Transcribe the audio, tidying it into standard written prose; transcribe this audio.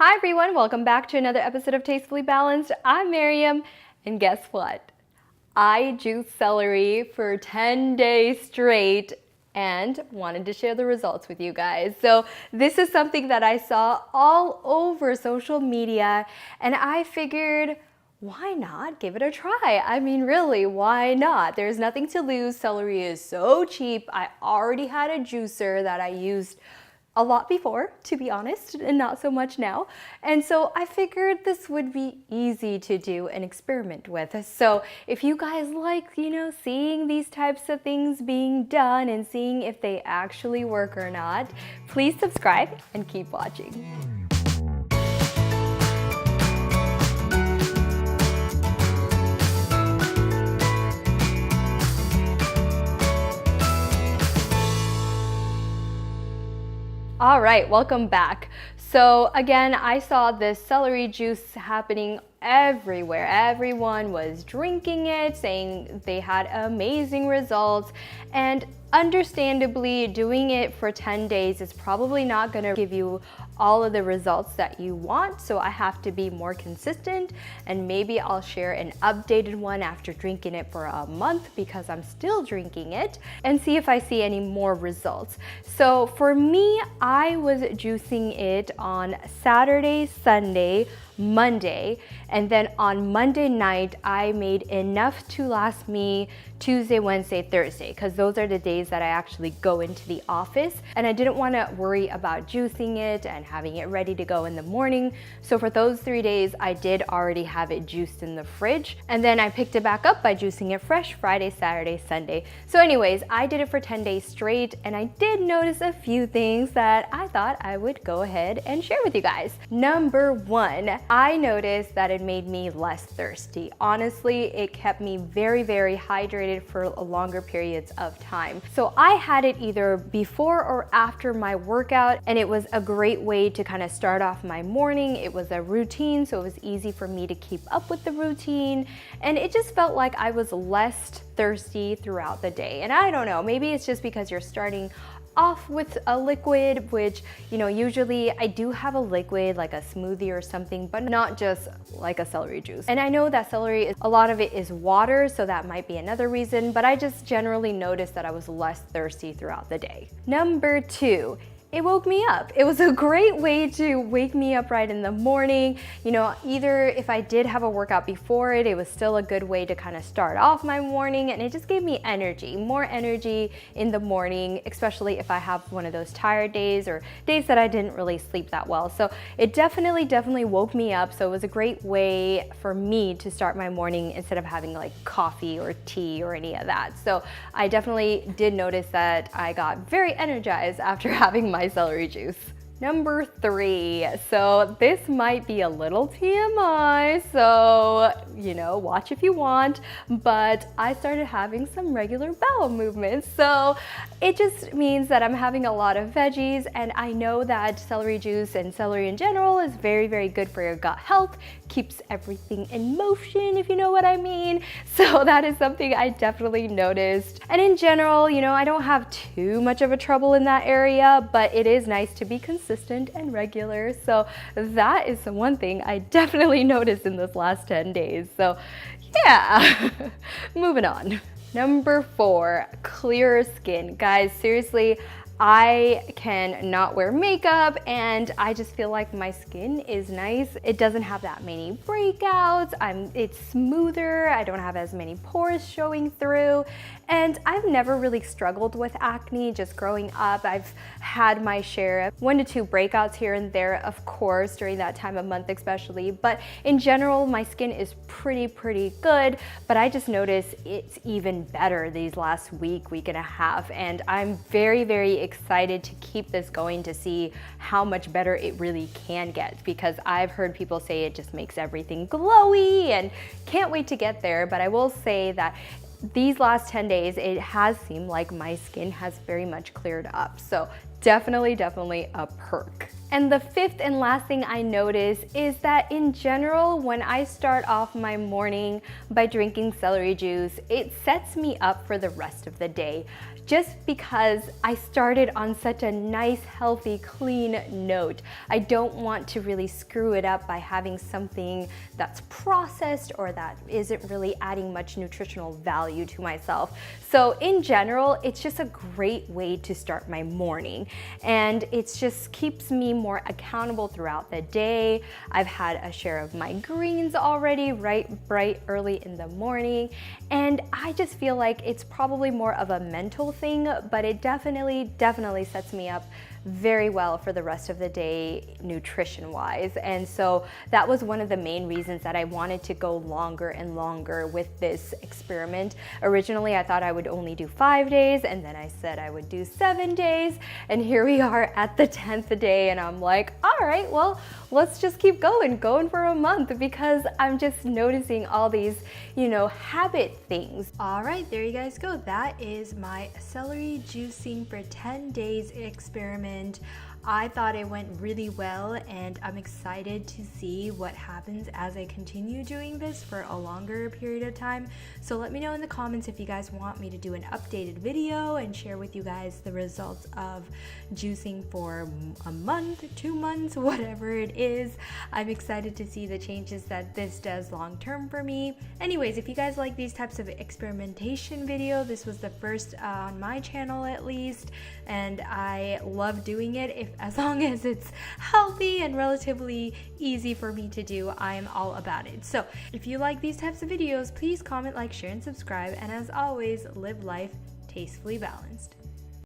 Hi everyone, welcome back to another episode of Tastefully Balanced. I'm Miriam, and guess what? I juiced celery for 10 days straight and wanted to share the results with you guys. So this is something that I saw all over social media, and I figured, why not give it a try? I mean, really, why not? There's nothing to lose. Celery is so cheap. I already had a juicer that I used a lot before, to be honest, and not so much now. And so I figured this would be easy to do and experiment with. So if you guys like, seeing these types of things being done and seeing if they actually work or not, please subscribe and keep watching. All right, welcome back. So again, I saw this celery juice happening everywhere. Everyone was drinking it, saying they had amazing results, and understandably, doing it for 10 days is probably not going to give you all of the results that you want, so I have to be more consistent, and maybe I'll share an updated one after drinking it for a month, because I'm still drinking it, and see if I see any more results. So for me, I was juicing it on Saturday, Sunday, Monday, and then on Monday night I made enough to last me Tuesday, Wednesday, Thursday, because those are the days that I actually go into the office, and I didn't want to worry about juicing it and having it ready to go in the morning. So for those 3 days I did already have it juiced in the fridge, and then I picked it back up by juicing it fresh Friday, Saturday, Sunday. So anyways, I did it for 10 days straight, and I did notice a few things that I thought I would go ahead and share with you guys. Number one, I noticed that it made me less thirsty. Honestly, it kept me very, very hydrated for longer periods of time. So I had it either before or after my workout, and it was a great way to kind of start off my morning. It was a routine, so it was easy for me to keep up with the routine, and it just felt like I was less thirsty throughout the day. And I don't know, maybe it's just because you're starting off with a liquid, which, usually I do have a liquid like a smoothie or something, but not just like a celery juice. And I know that celery, a lot of it is water, so that might be another reason, but I just generally noticed that I was less thirsty throughout the day. Number two, it woke me up. It was a great way to wake me up right in the morning. Either if I did have a workout before it was still a good way to kind of start off my morning, and it just gave me energy, more energy in the morning, especially if I have one of those tired days or days that I didn't really sleep that well. So it definitely woke me up. So it was a great way for me to start my morning instead of having like coffee or tea or any of that. So I definitely did notice that I got very energized after having my celery juice. Number three, so this might be a little TMI, so watch if you want, but I started having some regular bowel movements. So it just means that I'm having a lot of veggies, and I know that celery juice and celery in general is very, very good for your gut health, keeps everything in motion, if you know what I mean. So that is something I definitely noticed. And in general, I don't have too much of a trouble in that area, but it is nice to be consistent and regular. So that is the one thing I definitely noticed in this last 10 days. So yeah, moving on. Number four, clearer skin. Guys, seriously, I can not wear makeup, and I just feel like my skin is nice. It doesn't have that many breakouts. It's smoother. I don't have as many pores showing through. And I've never really struggled with acne just growing up. I've had my share of 1 to 2 breakouts here and there, of course, during that time of month especially. But in general, my skin is pretty good. But I just noticed it's even better these last week and a half. And I'm very, very excited to keep this going to see how much better it really can get, because I've heard people say it just makes everything glowy, and can't wait to get there. But I will say that these last 10 days, it has seemed like my skin has very much cleared up. So definitely a perk. And the fifth and last thing I notice is that in general, when I start off my morning by drinking celery juice, it sets me up for the rest of the day. Just because I started on such a nice, healthy, clean note. I don't want to really screw it up by having something that's processed or that isn't really adding much nutritional value to myself. So in general, it's just a great way to start my morning. And it just keeps me more accountable throughout the day. I've had a share of my greens already, right, bright early in the morning. And I just feel like it's probably more of a mental thing, but it definitely sets me up very well for the rest of the day nutrition wise. And so that was one of the main reasons that I wanted to go longer and longer with this experiment. Originally I thought I would only do 5 days, and then I said I would do 7 days, and here we are at the 10th day, and I'm like, all right, well, let's just keep going for a month, because I'm just noticing all these, habit things. All right, there you guys go. That is my celery juicing for 10 days experiment. I thought it went really well, and I'm excited to see what happens as I continue doing this for a longer period of time. So let me know in the comments if you guys want me to do an updated video and share with you guys the results of juicing for a month, 2 months, whatever it is. I'm excited to see the changes that this does long term for me. Anyways, if you guys like these types of experimentation video, this was the first on my channel at least, and I love doing it. As long as it's healthy and relatively easy for me to do, I am all about it. So if you like these types of videos, please comment, like, share, and subscribe. And as always, live life tastefully balanced.